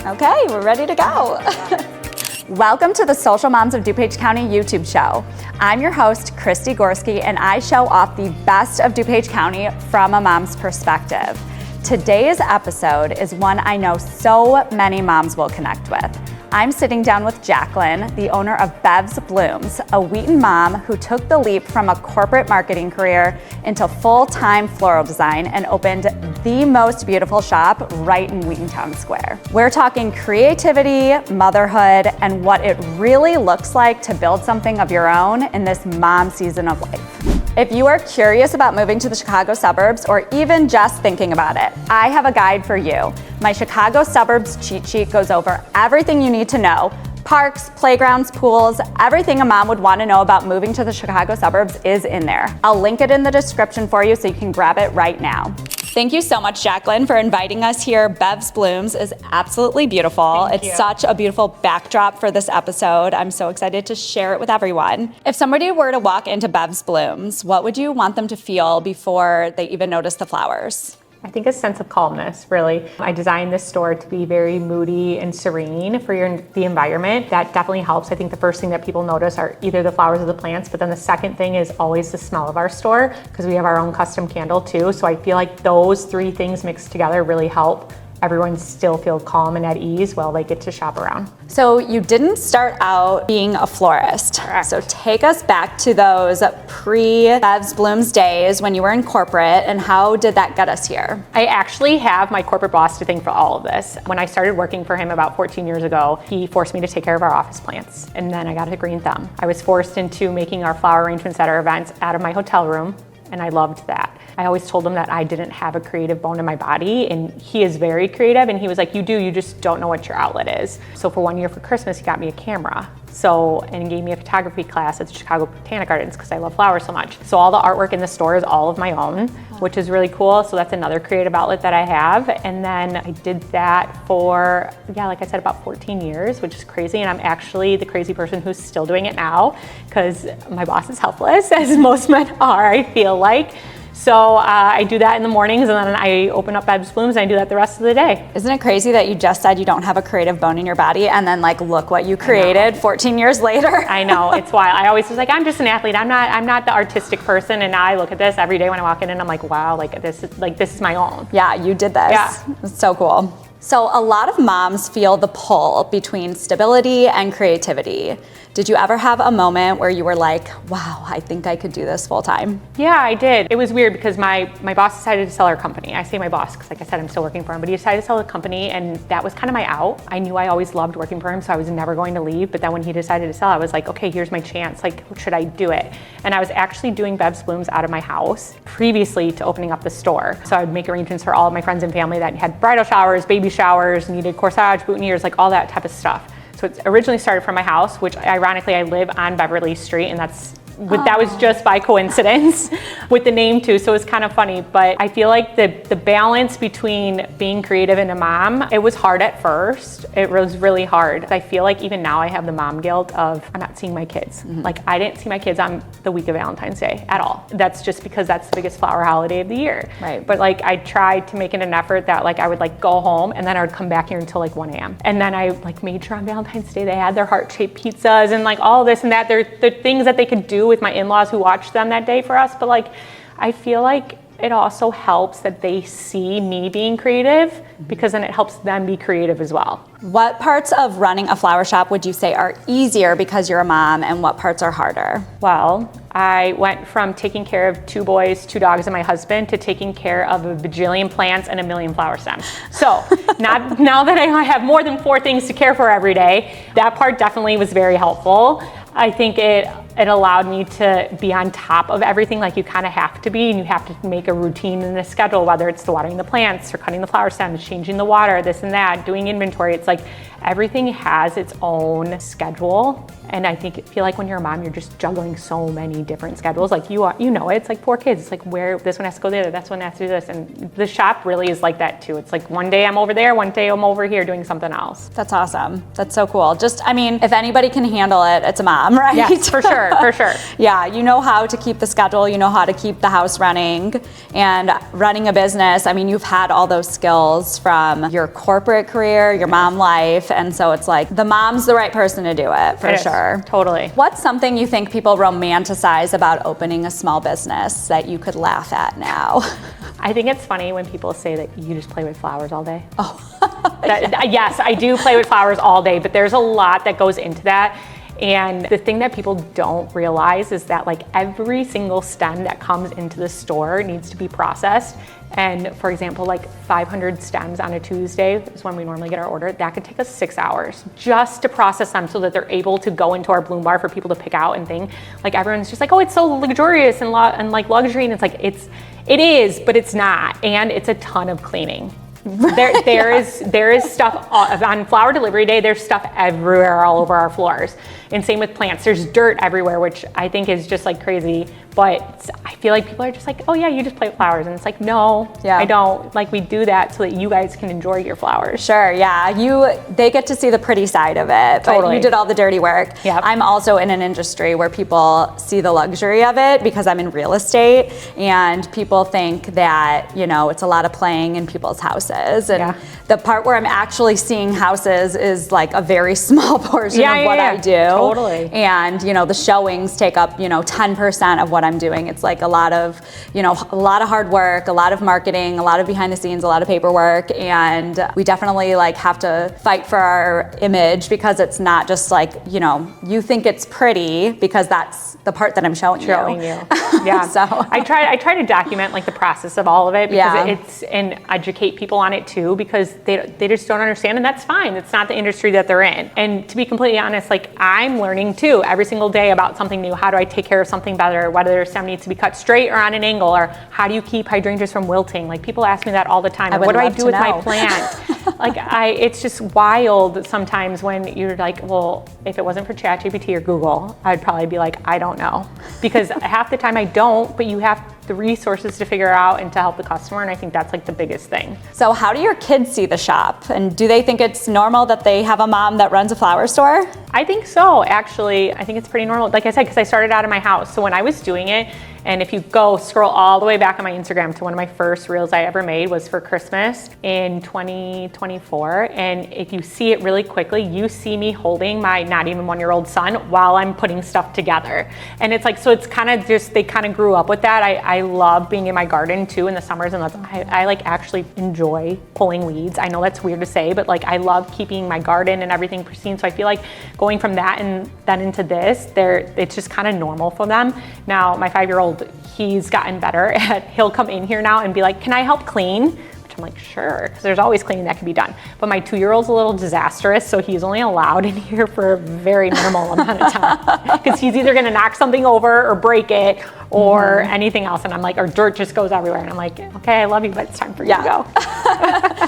Okay, we're ready to go. Welcome to the Social Moms of DuPage County YouTube show. I'm your host, Kristi Gorski, and I show off the best of DuPage County from a mom's perspective. Today's episode is one I know so many moms will connect with. I'm sitting down with Jaclyn, the owner of Bev's Blooms, a Wheaton mom who took the leap from a corporate marketing career into full-time floral design and opened the most beautiful shop right in Wheaton Town Square. We're talking creativity, motherhood, and what it really looks like to build something of your own in this mom season of life. If you are curious about moving to the Chicago suburbs or even just thinking about it, I have a guide for you. My Chicago Suburbs cheat sheet goes over everything you need to know. Parks, playgrounds, pools, everything a mom would want to know about moving to the Chicago suburbs is in there. I'll link it in the description for you so you can grab it right now. Thank you so much, Jaclyn, for inviting us here. Bev's Blooms is absolutely beautiful. It's such a beautiful backdrop for this episode. I'm so excited to share it with everyone. If somebody were to walk into Bev's Blooms, what would you want them to feel before they even notice the flowers? I think a sense of calmness, really. I designed this store to be very moody and serene for the environment. That definitely helps. I think the first thing that people notice are either the flowers or the plants, but then the second thing is always the smell of our store, because we have our own custom candle too. So I feel like those three things mixed together really help everyone still feel calm and at ease while they get to shop around. So you didn't start out being a florist. Correct. So take us back to those pre-Bev's Blooms days when you were in corporate, and how did that get us here? I actually have my corporate boss to thank for all of this. When I started working for him about 14 years ago, he forced me to take care of our office plants, and then I got a green thumb. I was forced into making our flower arrangements at our events out of my hotel room, and I loved that. I always told him that I didn't have a creative bone in my body, and he is very creative, and he was like, you do, you just don't know what your outlet is. So for 1 year for Christmas, he got me a camera. And gave me a photography class at the Chicago Botanic Gardens because I love flowers so much. So all the artwork in the store is all of my own, which is really cool. So that's another creative outlet that I have. And then I did that for, like I said, about 14 years, which is crazy. And I'm actually the crazy person who's still doing it now because my boss is helpless, as most men are, I feel like. So I do that in the mornings, and then I open up Bev's Blooms, and I do that the rest of the day. Isn't it crazy that you just said you don't have a creative bone in your body, and then look what you created 14 years later? I know, it's wild. I always was like, I'm just an athlete. I'm not the artistic person. And now I look at this every day when I walk in, and I'm like, wow, this is my own. Yeah, you did this. Yeah. It's so cool. So a lot of moms feel the pull between stability and creativity. Did you ever have a moment where you were like, wow, I think I could do this full time? Yeah, I did. It was weird because my boss decided to sell our company. I say my boss because, like I said, I'm still working for him, but he decided to sell the company, and that was kind of my out. I knew I always loved working for him, so I was never going to leave. But then when he decided to sell, I was like, okay, here's my chance. Should I do it? And I was actually doing Bev's Blooms out of my house previously to opening up the store. So I would make arrangements for all of my friends and family that had bridal showers, baby showers, needed corsage, boutonnieres, all that type of stuff. So it originally started from my house, which ironically I live on Beverly Street, and that was just by coincidence with the name too, so it's kind of funny. But I feel like the balance between being creative and a mom, it was hard at first. It was really hard. I feel like even now I have the mom guilt of I'm not seeing my kids. Mm-hmm. I didn't see my kids on the week of Valentine's Day at all. That's just because that's the biggest flower holiday of the year. Right. But I tried to make it an effort that I would go home, and then I would come back here until 1 a.m. And then I made sure on Valentine's Day they had their heart-shaped pizzas and all this and that. They're the things that they could do with my in-laws who watched them that day for us. But I feel like it also helps that they see me being creative, because then it helps them be creative as well. What parts of running a flower shop would you say are easier because you're a mom, and what parts are harder? Well, I went from taking care of 2 boys, 2 dogs, and my husband to taking care of a bajillion plants and 1 million flower stems. So now that I have more than 4 things to care for every day, that part definitely was very helpful. I think it allowed me to be on top of everything like you kind of have to be, and you have to make a routine in the schedule, whether it's the watering the plants or cutting the flower stems, changing the water, this and that, doing inventory. It's everything has its own schedule. And I feel like when you're a mom, you're just juggling so many different schedules. Like it's like 4 kids. It's like where this one has to go there, this one has to do this. And the shop really is like that too. It's like one day I'm over there, one day I'm over here doing something else. That's awesome. That's so cool. If anybody can handle it, it's a mom, right? Yes, for sure. Yeah, you know how to keep the schedule, you know how to keep the house running and running a business. I mean, you've had all those skills from your corporate career, your mom life, and so it's like the mom's the right person to do it, for sure. Totally. What's something you think people romanticize about opening a small business that you could laugh at now? I think it's funny when people say that you just play with flowers all day. Oh. Yes, I do play with flowers all day, but there's a lot that goes into that. And the thing that people don't realize is that like every single stem that comes into the store needs to be processed. And for example, like 500 stems on a Tuesday is when we normally get our order. That could take us 6 hours just to process them so that they're able to go into our bloom bar for people to pick out and thing. Like everyone's just like, oh, it's so luxurious and like luxury. And it's like, it is, but it's not. And it's a ton of cleaning. There is stuff on flower delivery day. There's stuff everywhere all over our floors, and same with plants. There's dirt everywhere, which I think is just like crazy. But I feel like people are just like, oh yeah, you just play with flowers, and it's like, no, I don't. Like we do that so that you guys can enjoy your flowers. Sure, yeah. They get to see the pretty side of it, but Totally. You did all the dirty work. Yep. I'm also in an industry where people see the luxury of it because I'm in real estate, and people think that it's a lot of playing in people's houses, and the part where I'm actually seeing houses is like a very small portion of what I do. Totally. And the showings take up 10% of what I'm doing. It's like a lot of hard work, a lot of marketing, a lot of behind the scenes, a lot of paperwork, and we definitely like have to fight for our image because it's not just like you think it's pretty because that's the part that I'm showing you. Yeah. So I try to document like the process of all of it because and educate people on it too, because they just don't understand, and that's fine. It's not the industry that they're in. And to be completely honest, like I'm learning too every single day about something new. How do I take care of something better? Whether their stem needs to be cut straight or on an angle, or how do you keep hydrangeas from wilting? Like people ask me that all the time. What do I do with my plant? It's just wild sometimes when you're like, well, if it wasn't for ChatGPT or Google, I'd probably be like, I don't know, because half the time I don't, but you have the resources to figure out and to help the customer, and I think that's like the biggest thing. So how do your kids see the shop, and do they think it's normal that they have a mom that runs a flower store? I think so, actually. I think it's pretty normal. Like I said, because I started out of my house. So when I was doing it, and if you scroll all the way back on my Instagram to one of my first reels I ever made was for Christmas in 2024. And if you see it really quickly, you see me holding my not even 1-year-old son while I'm putting stuff together. And it's like, so it's kind of just, they kind of grew up with that. I love being in my garden too in the summers, and I like actually enjoy pulling weeds. I know that's weird to say, but like I love keeping my garden and everything pristine. So I feel like going from that and then into this, it's just kind of normal for them. Now, my 5-year-old, he's gotten better at, he'll come in here now and be like, can I help clean? Which I'm like, sure, because there's always cleaning that can be done. But my 2-year-old's a little disastrous, so he's only allowed in here for a very minimal amount of time, because he's either gonna knock something over or break it or anything else. And I'm like, or dirt just goes everywhere. And I'm like, okay, I love you, but it's time for you to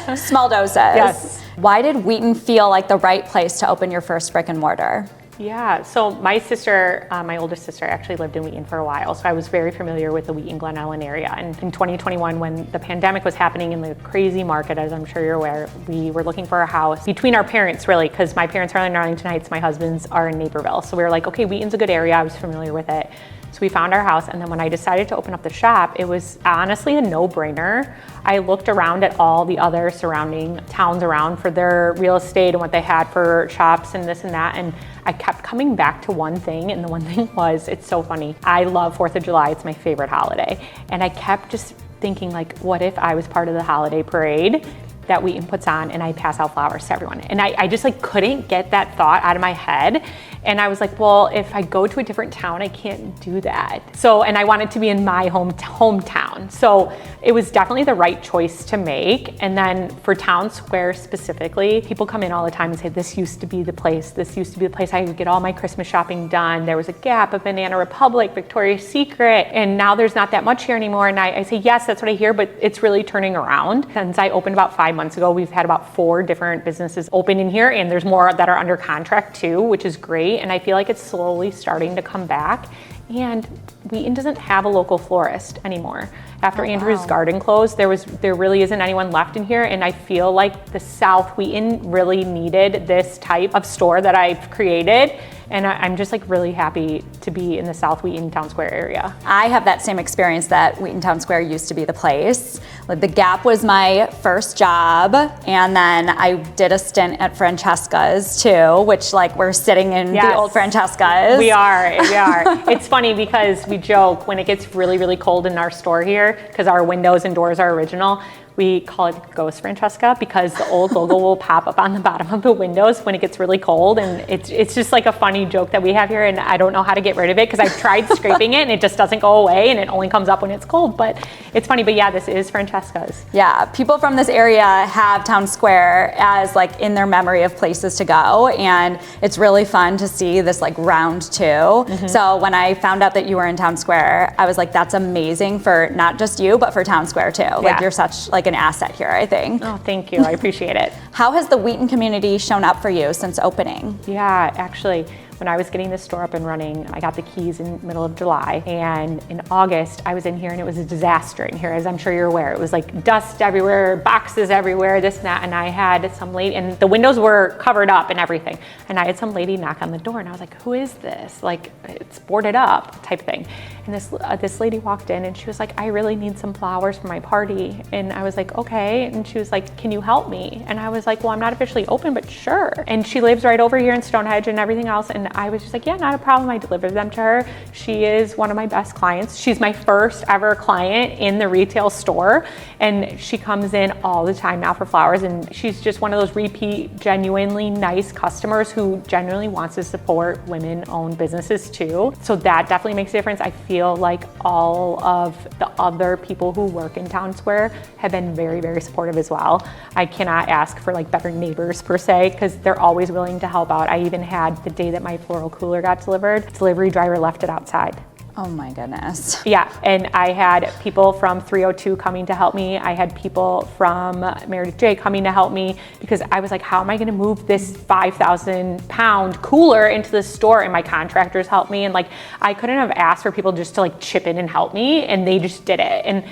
go. Small doses. Yes. Why did Wheaton feel like the right place to open your first brick and mortar? Yeah, so my sister, my oldest sister, actually lived in Wheaton for a while, so I was very familiar with the Wheaton Glen Ellen area. And in 2021, when the pandemic was happening in the crazy market, as I'm sure you're aware, we were looking for a house between our parents, really, because my parents are in Arlington Heights, my husband's are in Naperville. So we were like, okay, Wheaton's a good area, I was familiar with it. So we found our house, and then when I decided to open up the shop, it was honestly a no-brainer. I looked around at all the other surrounding towns around for their real estate and what they had for shops and this and that, and I kept coming back to one thing, and the one thing was, it's so funny, I love 4th of July, it's my favorite holiday, and I kept just thinking like, what if I was part of the holiday parade that Wheaton puts on and I pass out flowers to everyone? And I just like couldn't get that thought out of my head. And I was like, well, if I go to a different town, I can't do that. So, and I wanted to be in my hometown. town. So it was definitely the right choice to make. And then for Town Square specifically, people come in all the time and say, this used to be the place. This used to be the place I would get all my Christmas shopping done. There was a Gap, a Banana Republic, Victoria's Secret, and now there's not that much here anymore. And I say, yes, that's what I hear, but it's really turning around. Since I opened about 5 months ago, we've had about 4 different businesses open in here, and there's more that are under contract too, which is great. And I feel like it's slowly starting to come back. And Wheaton doesn't have a local florist anymore. After Andrew's Garden closed, there really isn't anyone left in here, and I feel like the South Wheaton really needed this type of store that I've created, and I'm just like really happy to be in the South Wheaton Town Square area. I have that same experience that Wheaton Town Square used to be the place. Like, the Gap was my first job, and then I did a stint at Francesca's too, which like we're sitting in the old Francesca's. We are. It's funny because we joke when it gets really, really cold in our store here, because our windows and doors are original, we call it Ghost Francesca because the old logo will pop up on the bottom of the windows when it gets really cold, and it's just like a funny joke that we have here, and I don't know how to get rid of it because I've tried scraping it and it just doesn't go away, and it only comes up when it's cold, but it's funny. But yeah, this is Francesca's. Yeah, people from this area have Town Square as like in their memory of places to go, and it's really fun to see this like round too. So when I found out that you were in Town Square, I was like, that's amazing for not just you, but for Town Square too. Like, you're such like an asset here, I think. Oh, thank you. I appreciate it. How has the Wheaton community shown up for you since opening? Yeah, actually, when I was getting this store up and running, I got the keys in the middle of July, and in August I was in here and it was a disaster in here, as I'm sure you're aware. It was like dust everywhere, boxes everywhere, this and that, and I had some lady, and the windows were covered up and everything, and I had some lady knock on the door, and I was like, who is this? Like, it's boarded up type thing. And this lady walked in and she was like, I really need some flowers for my party. And I was like, okay. And she was like, can you help me? And I was like, well, I'm not officially open, but sure. And she lives right over here in Stonehenge and everything else. And I was just like, yeah, not a problem. I delivered them to her. She is one of my best clients. She's my first ever client in the retail store. And she comes in all the time now for flowers. And she's just one of those repeat, genuinely nice customers who genuinely wants to support women-owned businesses too. So that definitely makes a difference. I feel like all of the other people who work in Town Square have been very, very supportive as well. I cannot ask for like better neighbors per se, because they're always willing to help out. I even had the day that my floral cooler got delivered, delivery driver left it outside. Oh my goodness. Yeah, and I had people from 302 coming to help me. I had people from Meredith J coming to help me, because I was like, how am I gonna move this 5,000 pound cooler into the store? And my contractors helped me, and like, I couldn't have asked for people just to like chip in and help me, and they just did it. And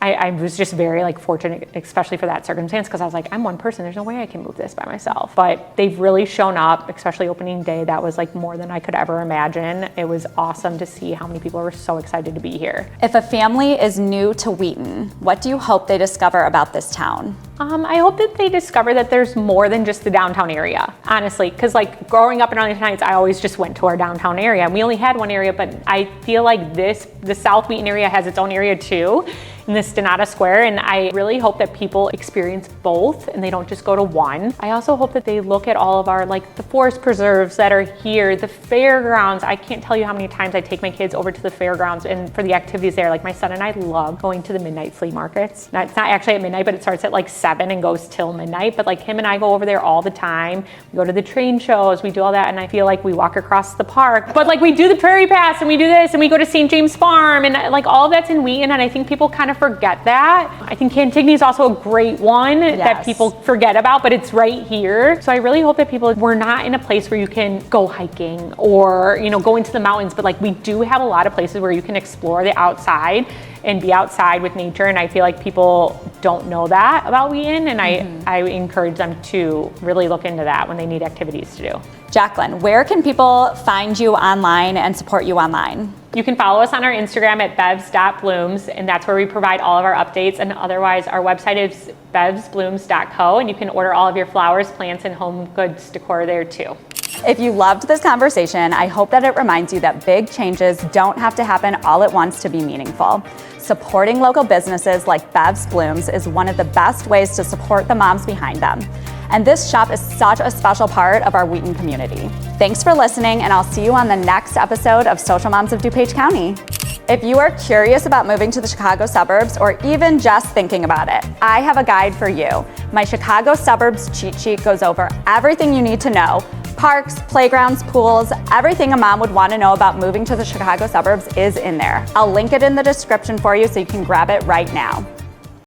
I was just very like fortunate, especially for that circumstance, because I was like, I'm one person, there's no way I can move this by myself. But they've really shown up, especially opening day. That was like more than I could ever imagine. It was awesome to see how many people were so excited to be here. If a family is new to Wheaton, what do you hope they discover about this town? I hope that they discover that there's more than just the downtown area, honestly, because like growing up in Arlington Heights, I always just went to our downtown area. We only had one area, but I feel like the South Wheaton area has its own area too, in this Donata Square, and I really hope that people experience both and they don't just go to one. I also hope that they look at all of our, like the forest preserves that are here, the fairgrounds. I can't tell you how many times I take my kids over to the fairgrounds and for the activities there. Like, my son and I love going to the midnight flea markets. Now, it's not actually at midnight, but it starts at like 7 and goes till midnight. But like, him and I go over there all the time. We go to the train shows, we do all that, and I feel like we walk across the park. But like, we do the Prairie Pass and we do this and we go to St. James Farm, and like all of that's in Wheaton, and I think people kind of forget that. I think Cantigny is also a great one that people forget about, but it's right here. So I really hope that we're not in a place where you can go hiking or, you know, go into the mountains, but like, we do have a lot of places where you can explore the outside and be outside with nature. And I feel like people don't know that about Wheaton, and I encourage them to really look into that when they need activities to do. Jaclyn, where can people find you online and support you online? You can follow us on our Instagram at bevs.blooms, and that's where we provide all of our updates. And otherwise, our website is bevsblooms.co, and you can order all of your flowers, plants, and home goods decor there too. If you loved this conversation, I hope that it reminds you that big changes don't have to happen all at once to be meaningful. Supporting local businesses like Bev's Blooms is one of the best ways to support the moms behind them. And this shop is such a special part of our Wheaton community. Thanks for listening, and I'll see you on the next episode of Social Moms of DuPage County. If you are curious about moving to the Chicago suburbs or even just thinking about it, I have a guide for you. My Chicago Suburbs cheat sheet goes over everything you need to know. Parks, playgrounds, pools, everything a mom would want to know about moving to the Chicago suburbs is in there. I'll link it in the description for you so you can grab it right now.